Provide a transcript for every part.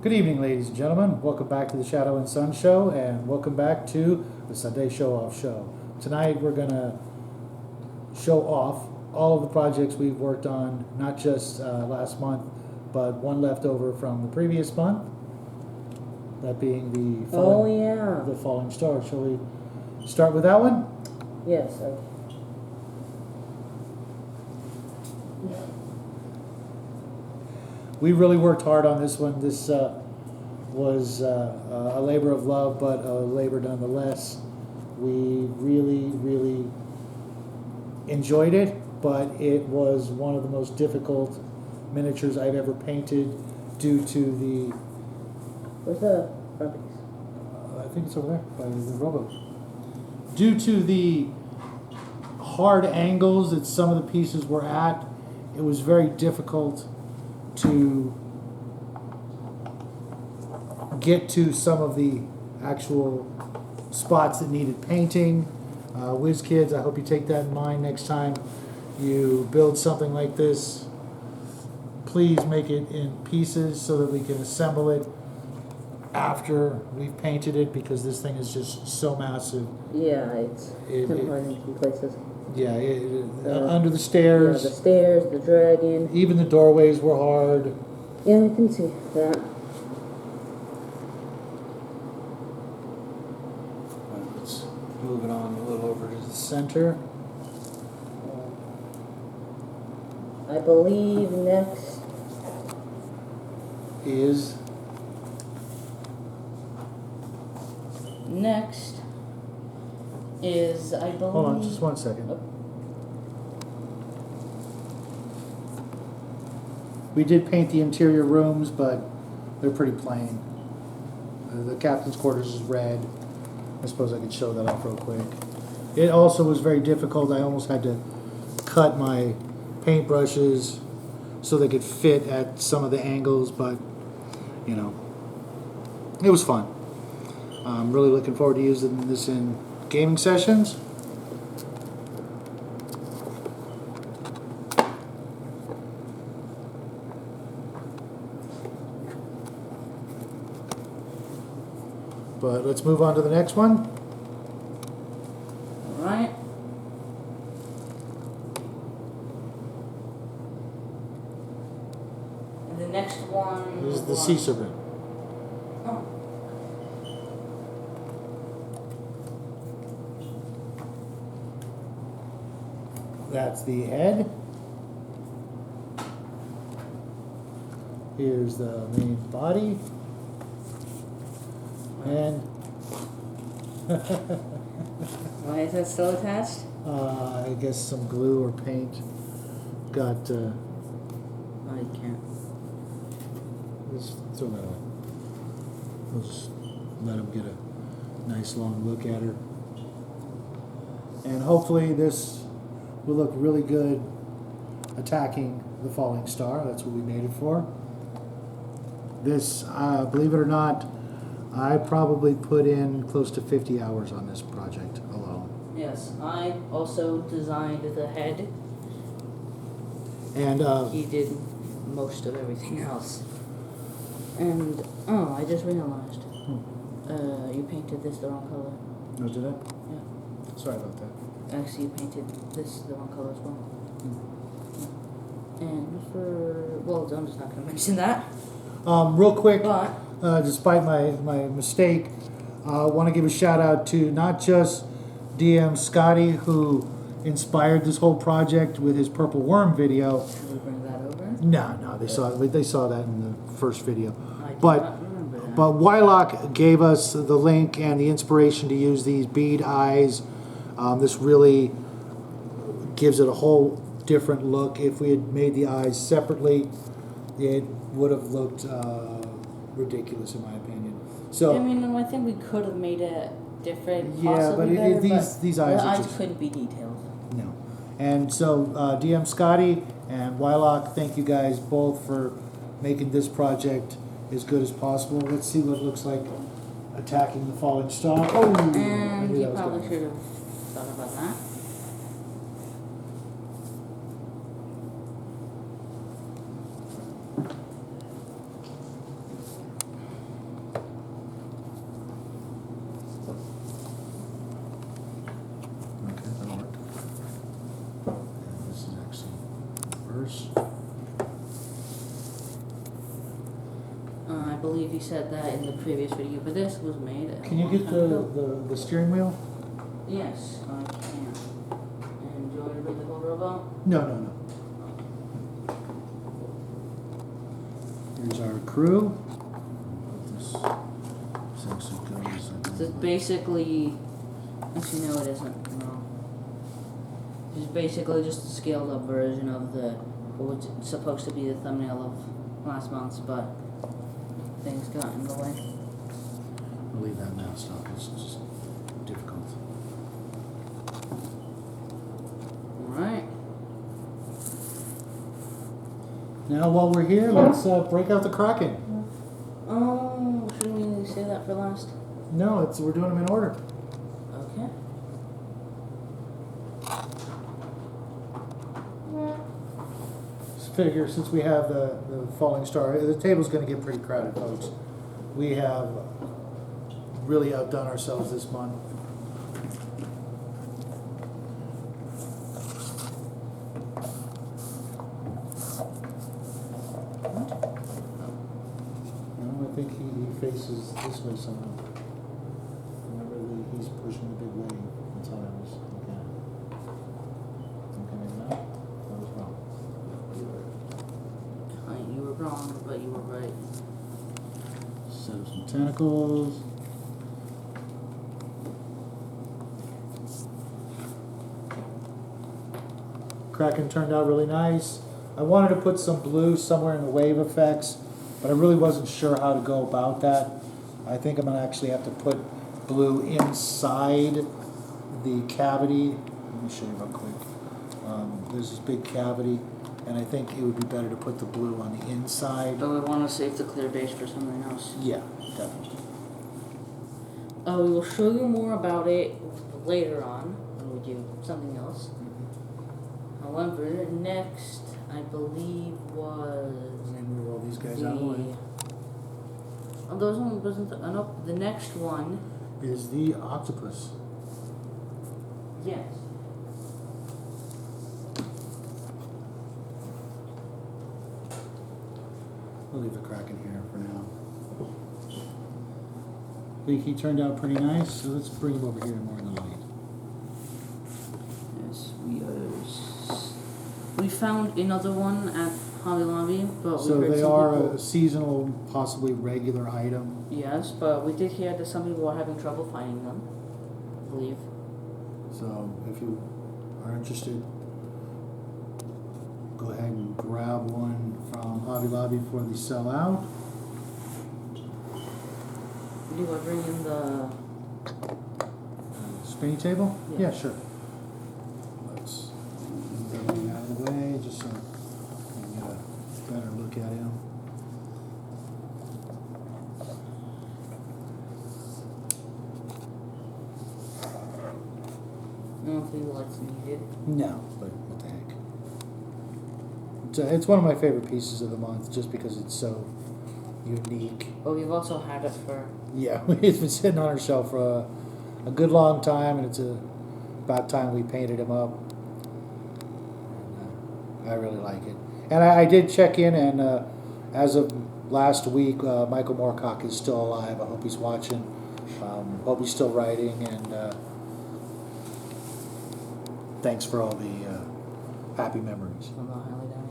Good evening, ladies and gentlemen. Welcome back to the Shadow and Sun Show, and welcome back to the Sunday Show-Off Show. Tonight we're going to show off all of the projects we've worked on, not just last month, but one left over from the previous month, that being the falling star. Shall we start with that one? Yes. We really worked hard on this one. This was a labor of love, but a labor nonetheless. We really enjoyed it, but it was one of the most difficult miniatures I've ever painted due to the... Where's the front piece? I think it's over there by the rowboat. Due to the hard angles that some of the pieces were at, it was very difficult to get to some of the actual spots that needed painting. Whiz kids, I hope you take that in mind next time you build something like this. Please make it in pieces so that we can assemble it after we've painted it, because this thing is just so massive. Yeah, it's kind of hard in some places. Yeah, under the stairs. Yeah, the stairs, the dragon. Even the doorways were hard. Yeah, I can see that. Let's move it on a little over to the center. I believe next Is I believe... hold on just one second. Oh. We did paint the interior rooms, but they're pretty plain. The captain's quarters is red. I suppose I could show that off real quick. It also was very difficult. I almost had to cut my paintbrushes so they could fit at some of the angles, but you know, it was fun. I'm really looking forward to using this in gaming sessions. But let's move on to the next one. Alright. And the next one... This is the sea serpent. Oh. That's the head. Here's the main body. And Why is that still attached? I guess some glue or paint got... Oh, you can't. let's throw that on. We'll just let him get a nice long look at her. And hopefully this will look really good attacking the falling star. That's what we made it for. This, believe it or not, I probably put in close to 50 hours on this project alone. Yes, I also designed the head. And He did most of everything else. And, oh, I just realized. You painted this the wrong color. oh, did I? Yeah. Sorry about that. Actually, you painted this the wrong color as well. And well, I'm just not going to mention that. Real quick, But, despite my mistake, I want to give a shout out to not just Dm Scotty, who inspired this whole project with his purple worm video. should we bring that over? No, they saw that in the first video. I do But not remember that. But Wyloch gave us the link and the inspiration to use these bead eyes. This really gives it a whole different look. If we had made the eyes separately, it would have looked ridiculous in my opinion. So I mean, I think we could have made it different, yeah, possibly but better, these eyes the are eyes just couldn't be detailed. no. And so DM Scotty and Wyloch, thank you guys both for making this project as good as possible. Let's see what it looks like attacking the falling star. Oh, I And knew you that was probably gonna should have thought about that. believe he said that in the previous video, but this was made. Can you get the steering wheel? Yes, I can. And do you want me to bring the whole robot? No. Here's our crew. This actually goes. So it's basically, actually no it isn't, no. It's basically just a scaled up version of what was supposed to be the thumbnail of last month's, but things got in the way. I'll leave that now, stop. It's just difficult. Alright. Now, while we're here, let's break out the Kraken. Oh, shouldn't we say that for last? No, we're doing them in order. Okay. Just figure, since we have the falling star, the table's going to get pretty crowded, folks. We have really outdone ourselves this month. No, I think he faces this way somehow. Remember, he's pushing the big wave. That's how I was looking at it. Okay, maybe not. That was wrong. You were wrong, but you were right. Set up some tentacles. Kraken turned out really nice. I wanted to put some blue somewhere in the wave effects, but I really wasn't sure how to go about that. I think I'm going to actually have to put blue inside the cavity. Let me show you real quick. There's this big cavity, and I think it would be better to put the blue on the inside. But we want to save the clear base for something else. Yeah, definitely. We will show you more about it later on when we do something else. However, next, I believe, was Let me move all these guys out of the way. Oh, those one wasn't. Nope. The next one. Is the octopus. Yes. We'll leave the Kraken here for now. I think he turned out pretty nice, so let's bring him over here more in the light. Yes, we found another one at Hobby Lobby, but we So heard they some are people, a seasonal, possibly regular item. yes, but we did hear that some people are having trouble finding them. I believe. So if you are interested, go ahead and grab one from Hobby Lobby before they sell out. Do I bring in the? Spinning table? Yeah. Yeah, sure. Let's move everything out of the way just so we can get a better look at him. No blue lights needed. No, but what the heck. It's one of my favorite pieces of the month just because it's so unique. But we've also had it for. Yeah, it's been sitting on our shelf for a good long time, and it's about time we painted him up. And, I really like it. And I did check in, and as of last week, Michael Moorcock is still alive. I hope he's watching. Hope he's still writing, and thanks for all the happy memories. I'm not highly doubt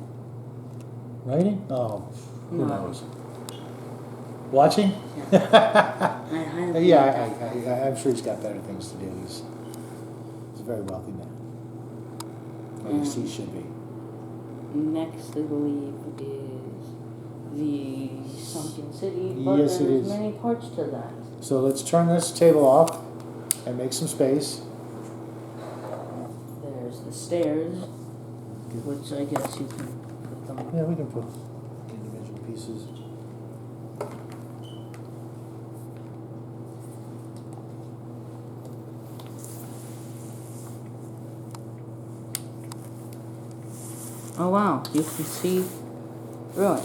Writing? Oh, who No. knows? Watching? it. Yeah. I highly doubt it. I'm sure he's got better things to do. He's a very wealthy man. Or at least he should be. Next, I believe, is the Sunken City, but Yes, it there's is. many parts to that. So let's turn this table off and make some space. There's the stairs, which I guess you can put them. Yeah, we can put individual pieces. Oh wow, you can see through it.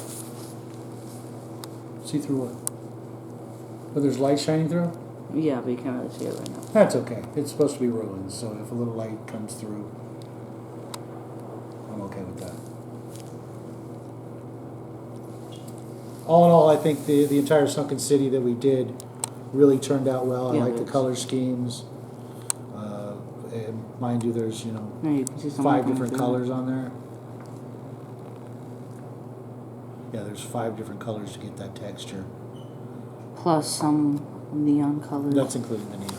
See through what? Oh, there's light shining through? Yeah, but you can't really see it right now. That's okay. It's supposed to be ruins, so if a little light comes through, I'm okay with that. all in all, I think the entire Sunken City that we did really turned out well. I Yeah, like the it is. color schemes. And mind you, there's, There you can see some 5 coming different through. colors on there. Yeah, there's 5 different colors to get that texture. Plus some neon colors. That's including the neon.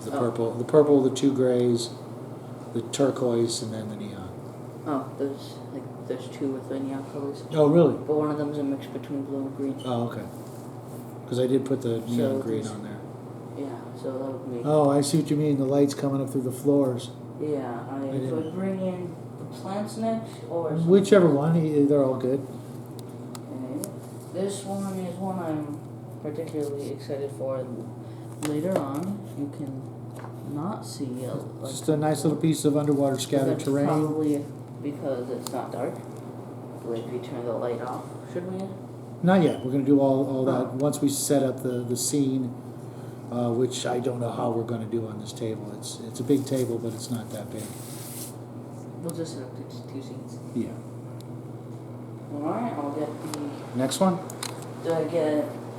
The Oh. purple, the 2 grays, the turquoise, and then the neon. Oh, there's 2 with the neon colors. Oh, really? But one of them's a mix between blue and green. Oh, okay. Because I did put the neon green there's- on there. Yeah, so that would make. Oh, I see what you mean. The lights coming up through the floors. Yeah, I didn't- would bring in the plants next or something. Whichever one, they're all good. Okay. This one is one I'm particularly excited for. Later on, you can not see like Just a nice little piece of underwater scattered that's terrain. Probably because it's not dark. Like if you turn the light off, should we? Not yet. We're going to do all that Oh. once we set up the scene, which I don't know how we're going to do on this table. It's a big table, but it's not that big. We'll just set up 2 scenes. Yeah. Alright, I'll get Next one?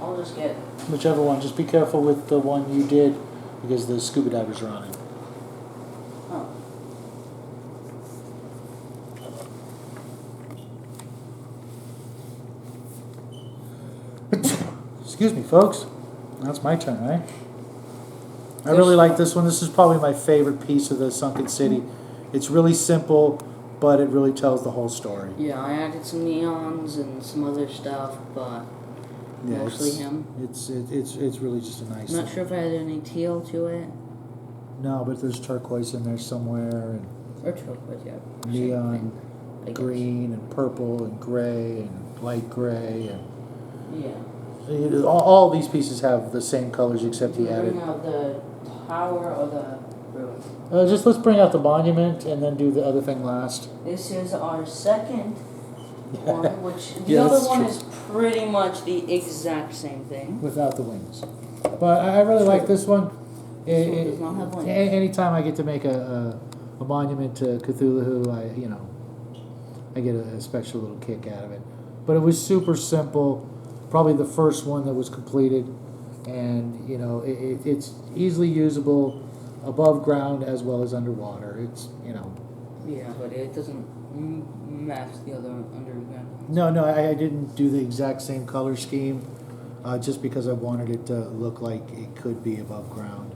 I'll just get. Whichever one. Just be careful with the one you did because the scuba divers are on it. Oh. Excuse me, folks. That's my turn, right? I really like this one. This is probably my favorite piece of the Sunken City. It's really simple, but it really tells the whole story. Yeah, I added some neons and some other stuff, but Yeah, mostly him. It's really just a nice. I'm not thing. sure if I added any teal to it. No, but there's turquoise in there somewhere, and Or turquoise, yeah. neon, Same thing, I guess. green, and purple, and gray, and light gray, and Yeah. all these pieces have the same colors except Do he you added. bring out the tower or the ruin? Just let's bring out the monument and then do the other thing last. This is our second one, which the Yeah, other that's one true. is pretty much the exact same thing. Without the wings. But I really True. like this one. This one does not have wings. Anytime I get to make a monument to Cthulhu, I get a special little kick out of it. But it was super simple. Probably the first one that was completed, and it's easily usable above ground as well as underwater. It's Yeah, but it doesn't match the other underground. No, I didn't do the exact same color scheme, just because I wanted it to look like it could be above ground.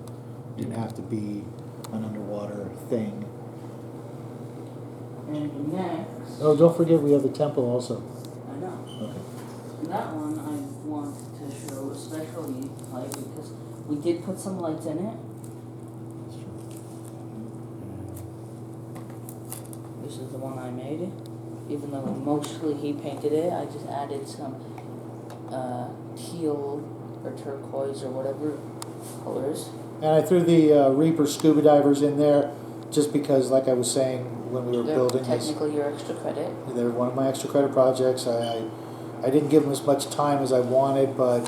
It didn't have to be an underwater thing. And next, Oh, don't forget we have the temple also. I know. Okay. That one I want to show especially like because we did put some lights in it. This is the one I made. Even though mostly he painted it, I just added some teal or turquoise or whatever colors. And I threw the Reaper scuba divers in there just because, like I was saying when we were They're building this, technically your extra credit. they're one of my extra credit projects. I didn't give them as much time as I wanted, but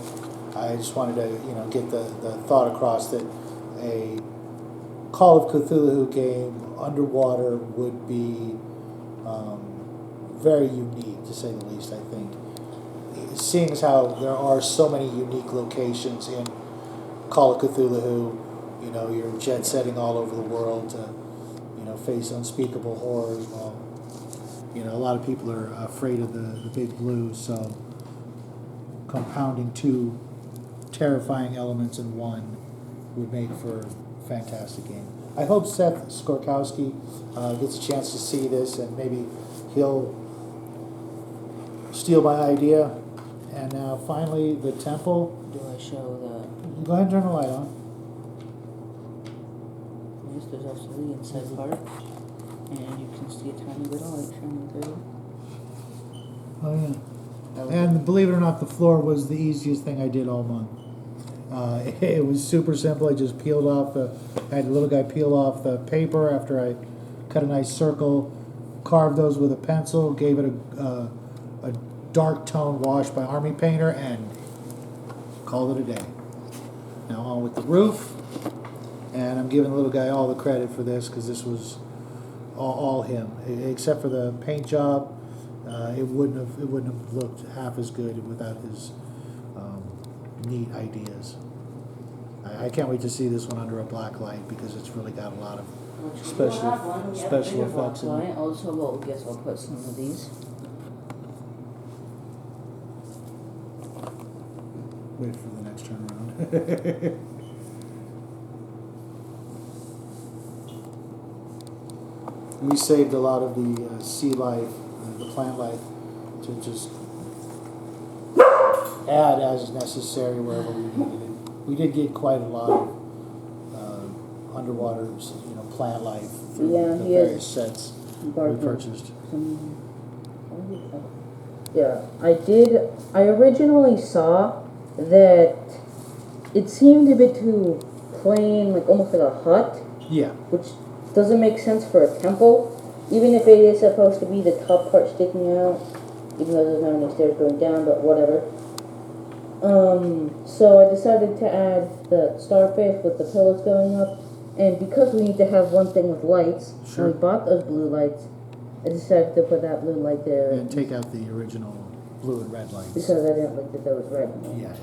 I just wanted to get the thought across that a Call of Cthulhu game underwater would be very unique, to say the least, I think. Seeing as how there are so many unique locations in Call of Cthulhu, you're jet setting all over the world to, face unspeakable horrors. Well, a lot of people are afraid of the big blue, so compounding 2 terrifying elements in one would make for a fantastic game. I hope Seth Skorkowski gets a chance to see this and maybe he'll steal my idea. And now finally the temple. Do I show the? Go ahead and turn the light on. Yes, there's also the inside part, and you can see a tiny bit of light shining through. Oh yeah. That was And believe it or not, the floor was the easiest thing I did all month. It was super simple. I just peeled off I had the little guy peel off the paper after I cut a nice circle, carved those with a pencil, gave it a dark tone wash by Army Painter, and called it a day. Now on with the roof, and I'm giving the little guy all the credit for this because this was all him, except for the paint job. it wouldn't have looked half as good without his neat ideas. I can't wait to see this one under a black light because it's really got a lot of special effects in it. Also, well, guess I'll put some of these. Wait for the next turnaround. We saved a lot of the sea life, the plant life, to just add as necessary wherever we needed it. We did get quite a lot of underwater, plant life through Yeah, the he is various sets we barking. purchased. Yeah, I originally saw that it seemed a bit too plain, like almost like a hut, Yeah, which doesn't make sense for a temple, even if it is supposed to be the top part sticking out, even though there's not any stairs going down, but whatever. So I decided to add the starfish with the pillars going up, and because we need to have one thing with lights, Sure. and we bought those blue lights, I decided to put that blue light there and take out the original blue and red lights. because I didn't like that there was red in it. Yeah,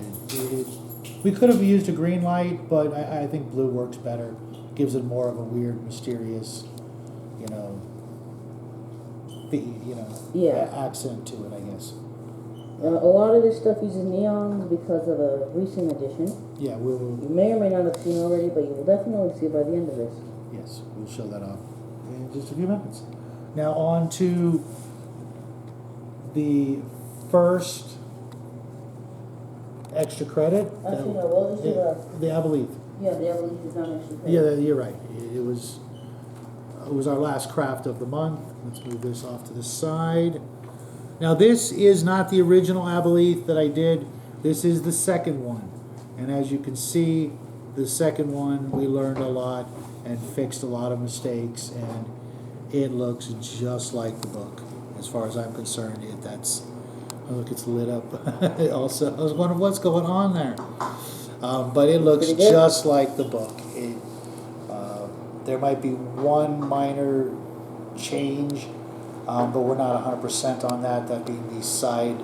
we could have used a green light, but I think blue works better. Gives it more of a weird, mysterious, Yeah. accent to it, I guess. A lot of this stuff uses neons because of a recent addition. Yeah, You may or may not have seen already, but you will definitely see by the end of this. yes, we'll show that off in just a few minutes. Now on to the first extra credit. Actually, no, we'll just do the I believe. yeah, the evolution is not actually credit. Yeah, you're right. It was our last craft of the month. Let's move this off to the side. Now this is not the original aboleth that I did. This is the second one. And as you can see, the second one we learned a lot and fixed a lot of mistakes, and it looks just like the book. As far as I'm concerned, oh, look, it's lit up. Also, I was wondering what's going on there. But it looks Pretty good. just like the book. There might be one minor change, but we're not 100% on that. That being these side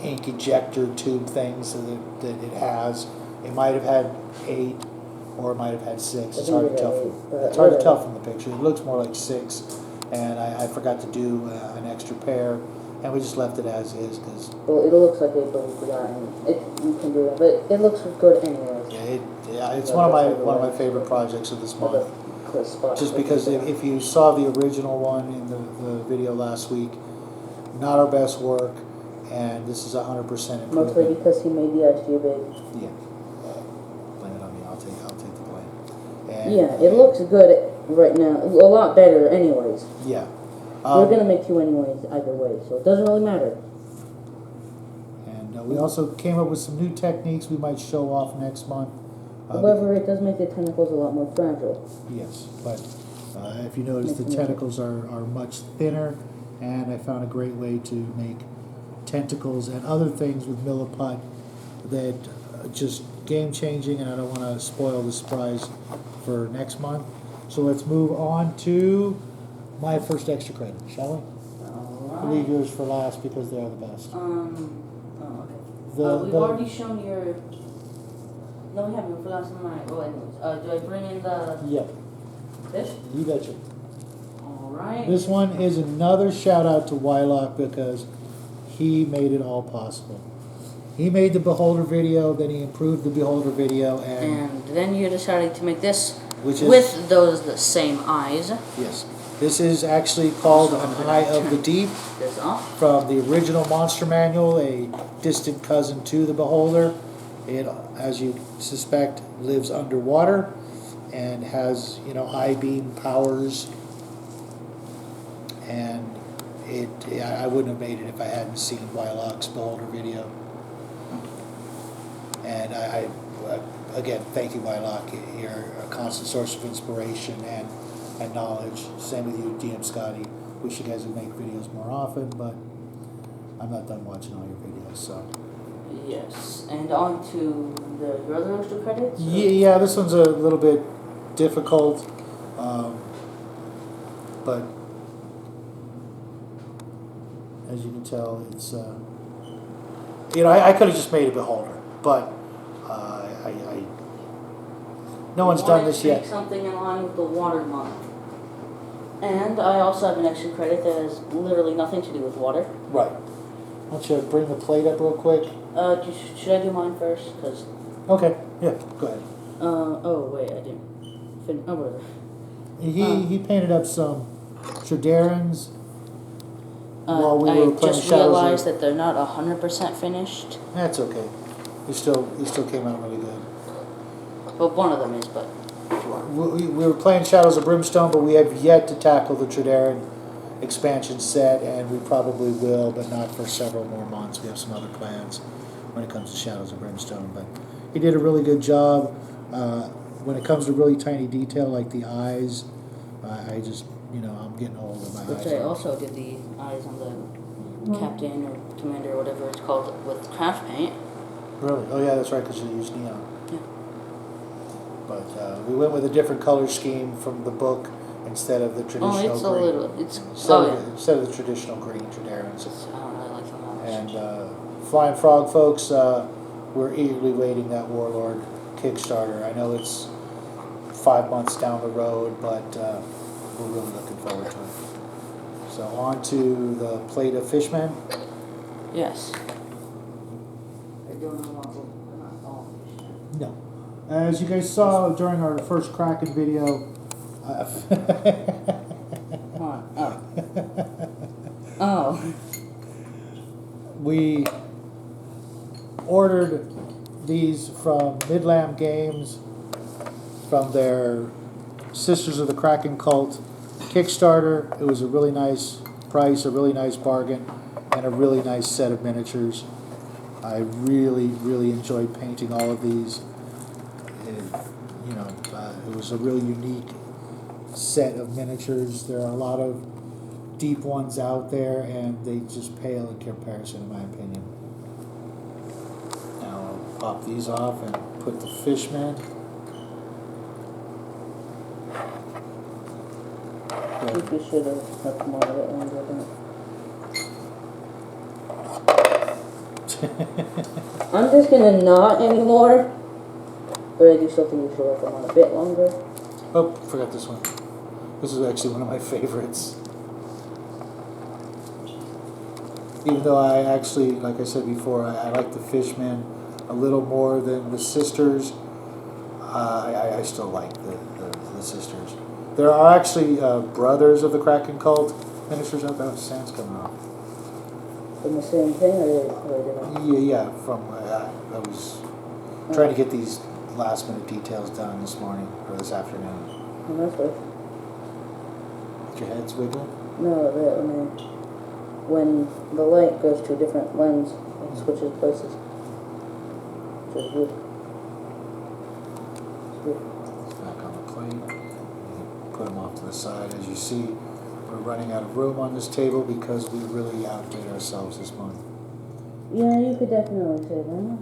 ink ejector tube things that it has. It might have had 8, or it might have had 6. It's hard to tell. It's hard to tell from the picture. It looks more like 6, and I forgot to do an extra pair, and we just left it as is because. Well, it looks like it, but we forgot, and you can do it, but it looks good anyways. Yeah, it's one of my favorite projects of this month. Just because if you saw the original one in the video last week, not our best work, and this is 100% improvement. Mostly because he made the SG big. Yeah. Blame it on me. I'll take the blame. And Yeah, it looks good right now. A lot better anyways. yeah. We're going to make 2 anyways, either way, so it doesn't really matter. And we also came up with some new techniques we might show off next month. However, it does make the tentacles a lot more fragile. Yes, but if you notice, the tentacles are much thinner, and I found a great way to make tentacles and other things with milliput that are just game-changing, and I don't want to spoil the surprise for next month. So let's move on to my first extra credit, shall we? Alright. Leave yours for last because they are the best. Oh, okay. We've already shown your. No, we haven't for last night. Oh, anyways. Do I bring in the Yep, fish? you betcha. Alright. This one is another shout out to Wyloch because he made it all possible. He made the Beholder video, then he improved the Beholder video, And then you decided to make this which is with the same eyes. yes, this is actually called An Eye of the Deep This off. from the original Monster Manual, a distant cousin to the Beholder. It, as you suspect, lives underwater and has I-beam powers. And I wouldn't have made it if I hadn't seen Wyloch's Beholder video. And I again, thank you, Wyloch. You're a constant source of inspiration and knowledge. Same with you, Dm Scotty. Wish you guys would make videos more often, but I'm not done watching all your videos, so. Yes. And on to your other extra credits? Yeah, this one's a little bit difficult, but As you can tell, it's I could have just made it a bit harder, but no one's done this Make yet. something in line with the water month. And I also have an extra credit that has literally nothing to do with water. Right. Why don't you bring the plate up real quick? Should I do mine first? Cause Okay. Yeah. Go ahead. oh wait, I didn't. Oh, whatever. He painted up some Tradarans while we were I playing just Shadows. realized that they're not 100% finished. That's okay. He still came out really good. Well, one of them is, but We were playing Shadows of Brimstone, but we have yet to tackle the Tradaran expansion set, and we probably will, but not for several more months. We have some other plans when it comes to Shadows of Brimstone. But he did a really good job. When it comes to really tiny detail like the eyes, I just, I'm getting old with my eyes. which I also did the eyes on the captain or commander or whatever it's called with craft paint. Really? Oh yeah, that's right, because you use neon. Yeah. But we went with a different color scheme from the book instead of the traditional green. Instead of the traditional green Tradarans. I don't really like them that much. And Flying Frog folks, we're eagerly waiting that Warlord Kickstarter. I know it's 5 months down the road, but we're really looking forward to it. So on to the plate of Fishmen. Yes. I don't know what not all. No. As you guys saw during our first Kraken video, Come on. Oh. we ordered these from Midlam Games from their Sisters of the Kraken Cult Kickstarter. It was a really nice price, a really nice bargain, and a really nice set of miniatures. I really, really enjoyed painting all of these. It was a really unique set of miniatures. There are a lot of deep ones out there, and they just pale in comparison, in my opinion. Now I'll pop these off and put the Fishmen. I think we should have left more of it longer than I'm just gonna not anymore. But I do still think we should let them on a bit longer. Oh, forgot this one. This is actually one of my favorites. Even though I actually, like I said before, I like the Fishmen a little more than the Sisters, I still like the Sisters. There are actually Brothers of the Kraken Cult miniatures out there. Sand's coming off. From the same thing, or different? Yeah, from, I was trying to get these last minute details done this morning, or this afternoon. Oh, that's good. Your head's wiggling? No, when the light goes to a different lens, it switches places. Which is good. It's good. It's back on the plate. Put them off to the side. As you see, we're running out of room on this table because we really outdid ourselves this month. Yeah, you could definitely say that.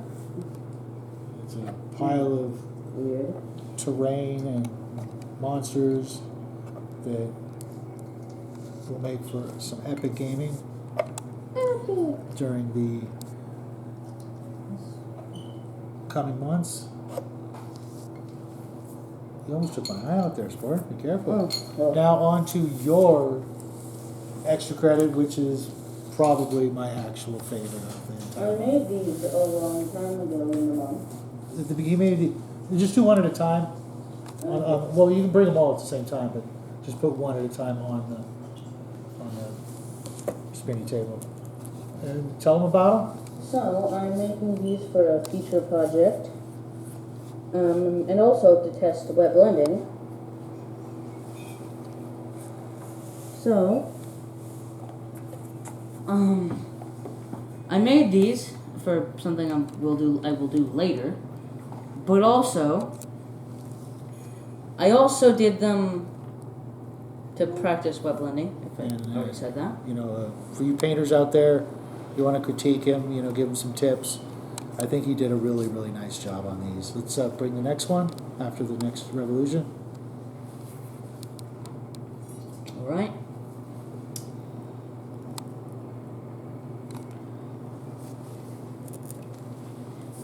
It's a pile of Weird. terrain and monsters that will make for some epic gaming during the coming months. You almost took my eye out there, sport. Be careful. Oh, well. Now on to your extra credit, which is probably my actual favorite of the I entire. made these a long time ago in the month. At the beginning, just do one at a time. Well, you can bring them all at the same time, but just put one at a time on the spinny table. And tell them about them. So, I'm making these for a future project. And also to test wet blending. So, I made these for something I will do later, but also I also did them to practice web blending. If I already said that. For you painters out there, you want to critique him, give him some tips. I think he did a really, really nice job on these. Let's bring the next one after the next revolution. All right.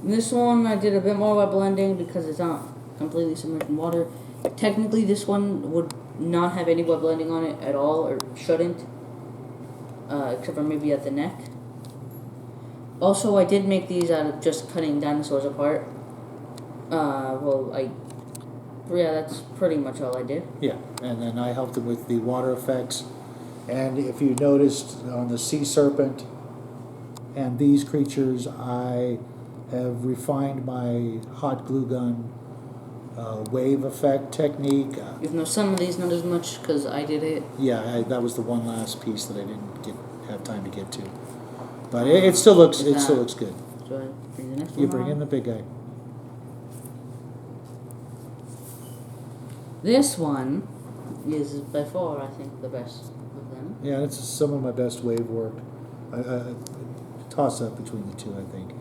This one I did a bit more wet blending because it's not completely submerged in water. Technically, this one would not have any wet blending on it at all, or shouldn't, except for maybe at the neck. Also, I did make these out of just cutting dinosaurs apart. Yeah, that's pretty much all I did. Yeah, and then I helped him with the water effects. And if you noticed on the sea serpent and these creatures, I have refined my hot glue gun wave effect technique. Even though some of these not as much because I did it. Yeah, that was the one last piece that I didn't have time to get to. But it still looks good. So I bring the next one You bring on. in the big guy. This one is by far, I think, the best of them. Yeah, it's some of my best wave work. I toss up between the two, I think.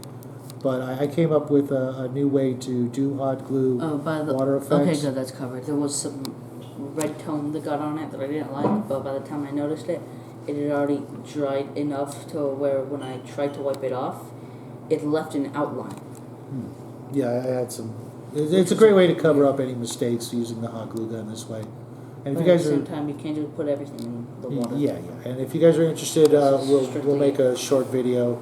But I came up with a new way to do hot glue water effects. Okay, good, that's covered. There was some red tone that got on it that I didn't like, but by the time I noticed it, it had already dried enough to where when I tried to wipe it off, it left an outline. Yeah, I had some. It's a great way to cover up any mistakes using the hot glue gun this way. And if But you at guys the are same time, you can't just put everything in the water. yeah, and if you guys are interested, we'll make a short video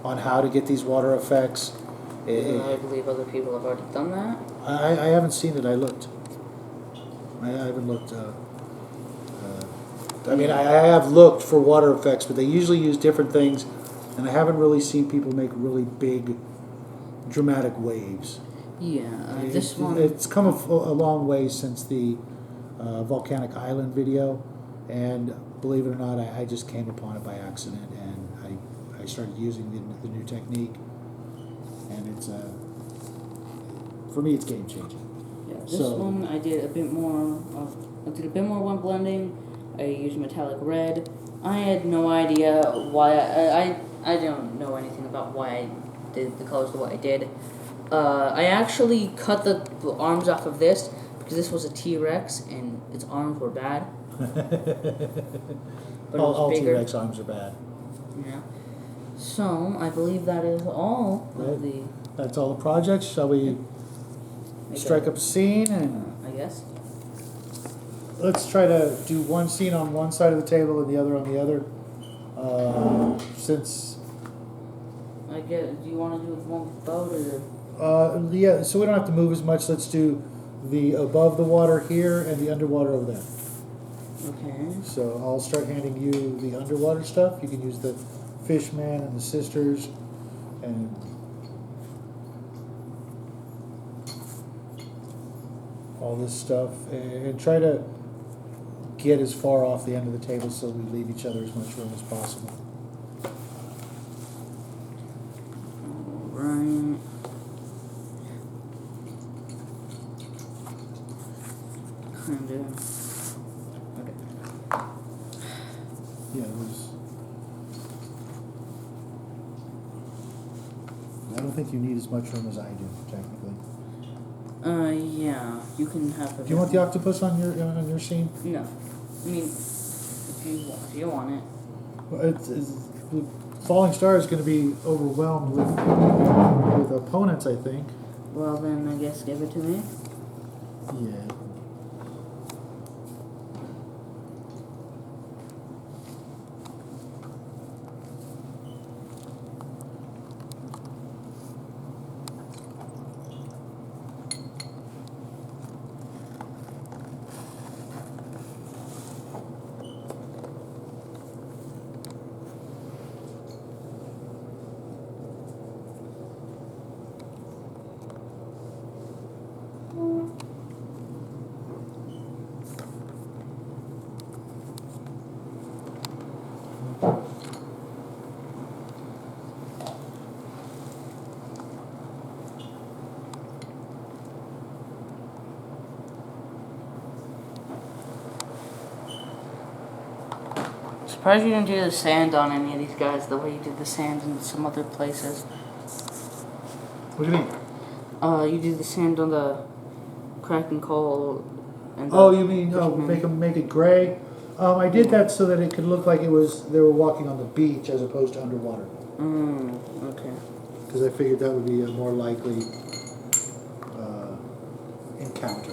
on how to get these water effects. I believe other people have already done that. I haven't seen it. I looked. I haven't looked. I mean, I have looked for water effects, but they usually use different things, and I haven't really seen people make really big, dramatic waves. Yeah, this one. It's come a long way since the volcanic island video, and believe it or not, I just came upon it by accident, and I started using the new technique, and it's for me it's game changing. Yeah, this one I did a bit more wet blending. I used metallic red. I had no idea why I don't know anything about why I did the colors the way I did. I actually cut the arms off of this because this was a T-Rex and its arms were bad. But all bigger. T-Rex arms are bad. Yeah. So I believe that is all of the. That's all the projects. Shall we strike up a scene I guess. let's try to do one scene on one side of the table and the other on the other. Since I get. Do you want to do it with one boat or? yeah, so we don't have to move as much. Let's do the above the water here and the underwater over there. Okay. So I'll start handing you the underwater stuff. You can use the Fishman and the Sisters and all this stuff, and try to get as far off the end of the table so we leave each other as much room as possible. Right. Kind of. Okay. Yeah, I don't think you need as much room as I do, technically. Yeah. You can have. Do you want the octopus on your scene? No. I mean, if you want it. Well, Falling Star is going to be overwhelmed with opponents, I think. Well, then I guess give it to me. Yeah. Surprised you didn't do the sand on any of these guys the way you did the sand in some other places. What do you mean? You did the sand on the Kraken coal. And Oh, you mean make it gray? I did that so that it could look like they were walking on the beach as opposed to underwater. Okay. because I figured that would be a more likely encounter.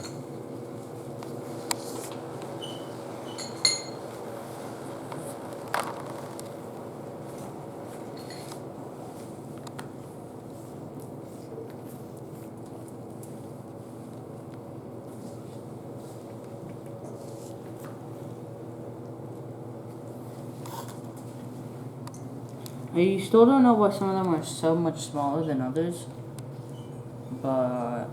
You still don't know why some of them are so much smaller than others, but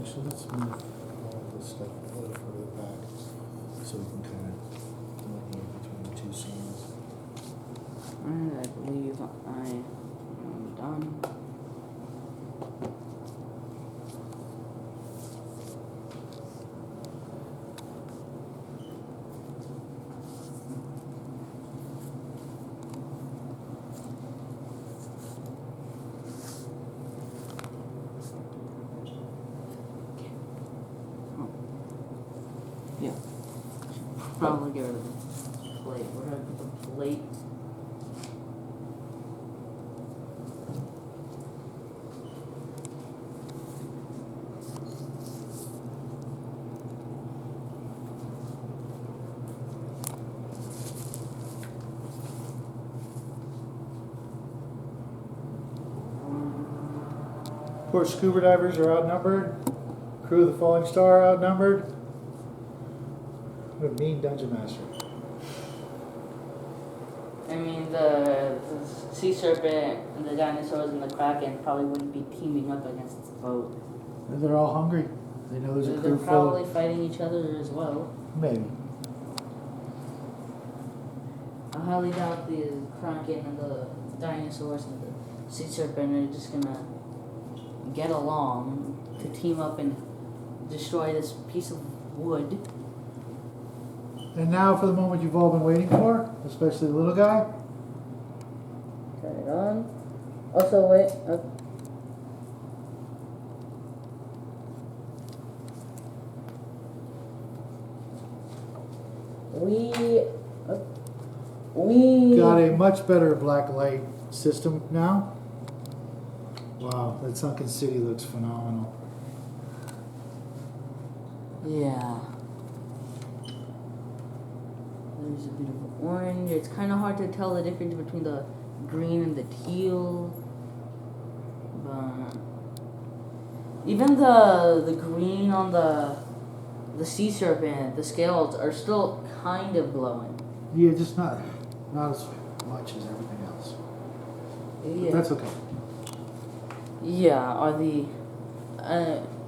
Actually, let's move all of this stuff a little further back so we can kind of delineate between the two scenes. I believe I am done. Yeah. Probably get rid of the plate. We're gonna put the plate. Of course, scuba divers are outnumbered. Crew of the Falling Star outnumbered. What a mean dungeon master. I mean, the sea serpent and the dinosaurs and the kraken probably wouldn't be teaming up against the boat. They're all hungry. They know there's a They're crew full. probably fighting each other as well. Maybe. I highly doubt the kraken and the dinosaurs and the sea serpent are just gonna get along to team up and destroy this piece of wood. And now for the moment you've all been waiting for, especially the little guy. Turn it on. Also, wait. We Got a much better black light system now. Wow, that sunken city looks phenomenal. Yeah. There's a bit of orange. It's kind of hard to tell the difference between the green and the teal. But even the green on the sea serpent, the scales are still kind of glowing. Yeah, just not as much as everything else. Yeah. But that's okay. Yeah, are the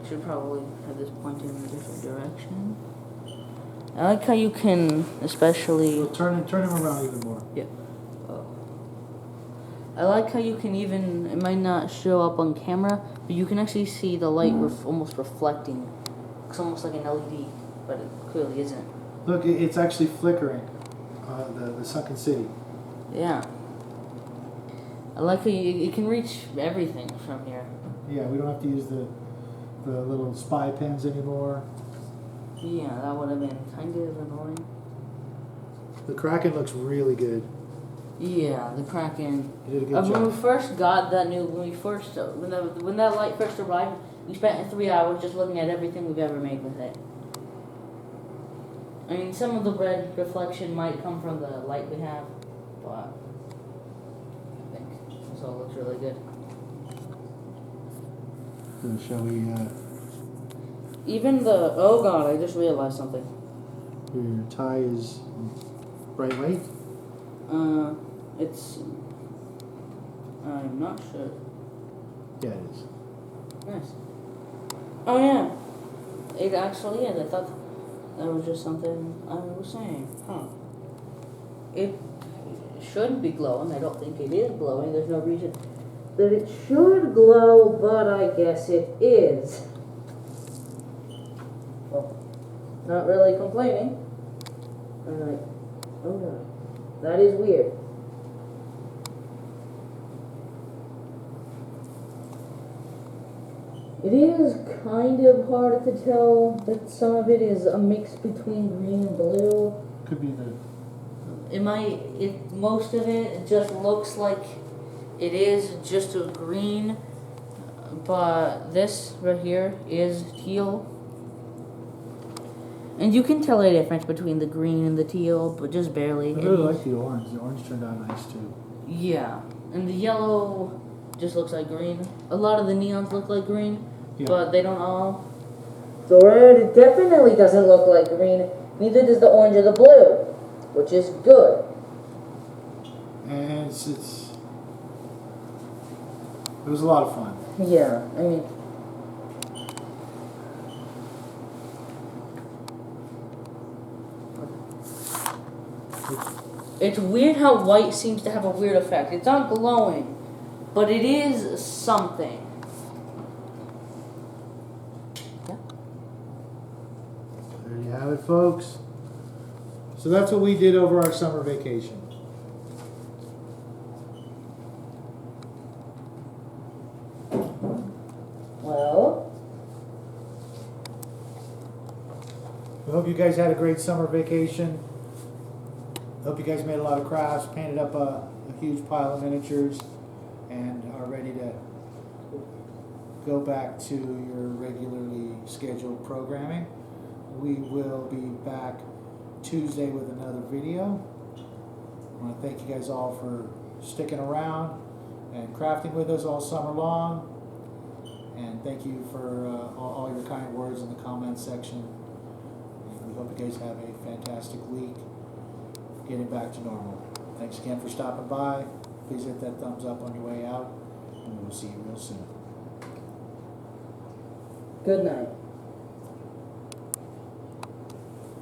should probably have this pointed in a different direction. I like how you can, especially. So turn him around even more. Yeah. Oh. I like how you can even. It might not show up on camera, but you can actually see the light almost reflecting. It's almost like an LED, but it clearly isn't. Look, it's actually flickering. The sunken city. Yeah. I like how you can reach everything from here. Yeah, we don't have to use the little spy pens anymore. Yeah, that would have been kind of annoying. The Kraken looks really good. Yeah, the Kraken. You did a good When we job. first got that new, when that light first arrived, we spent 3 hours just looking at everything we've ever made with it. I mean, some of the red reflection might come from the light we have, but I think this all looks really good. So shall we? Even the, oh god, I just realized something. Your tie is bright white. It's, I'm not sure. Yeah, it is. Nice. Oh yeah, it actually is. I thought that was just something I was saying. Huh. It shouldn't be glowing. I don't think it is glowing. There's no reason that it should glow, but I guess it is. not really complaining. I'm like, oh no, that is weird. It is kind of hard to tell that some of it is a mix between green and blue. Could be the. Most of it just looks like it is just a green, but this right here is teal. And you can tell a difference between the green and the teal, but just barely. I really like the orange. The orange turned out nice too. Yeah, and the yellow just looks like green. A lot of the neons look like green, Yeah. but they don't all. The red definitely doesn't look like green, neither does the orange or the blue, which is good. And it was a lot of fun. Yeah, I mean, It's weird how white seems to have a weird effect. It's not glowing, but it is something. There you have it, folks. So that's what we did over our summer vacation. well, We hope you guys had a great summer vacation. Hope you guys made a lot of crafts, painted up a huge pile of miniatures, and are ready to go back to your regularly scheduled programming. We will be back Tuesday with another video. I want to thank you guys all for sticking around and crafting with us all summer long. And thank you for all your kind words in the comments section. And we hope you guys have a fantastic week. Getting back to normal. Thanks again for stopping by. Please hit that thumbs up on your way out, and we'll see you real soon. good night.